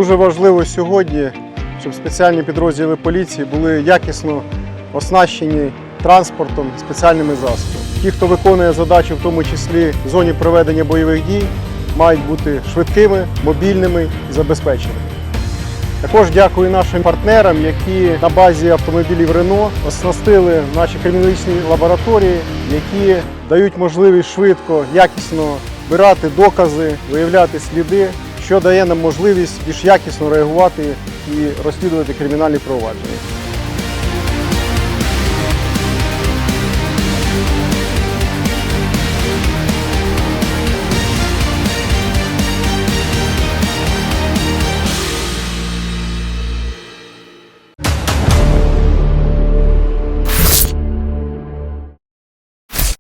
Дуже важливо сьогодні, щоб спеціальні підрозділи поліції були якісно оснащені транспортом, спеціальними засобами. Ті, хто виконує задачу, в тому числі в зоні проведення бойових дій, мають бути швидкими, мобільними і забезпеченими. Також дякую нашим партнерам, які на базі автомобілів Renault оснастили наші криміналістичні лабораторії, які дають можливість швидко, якісно збирати докази, виявляти сліди, що дає нам можливість більш якісно реагувати і розслідувати кримінальні провадження.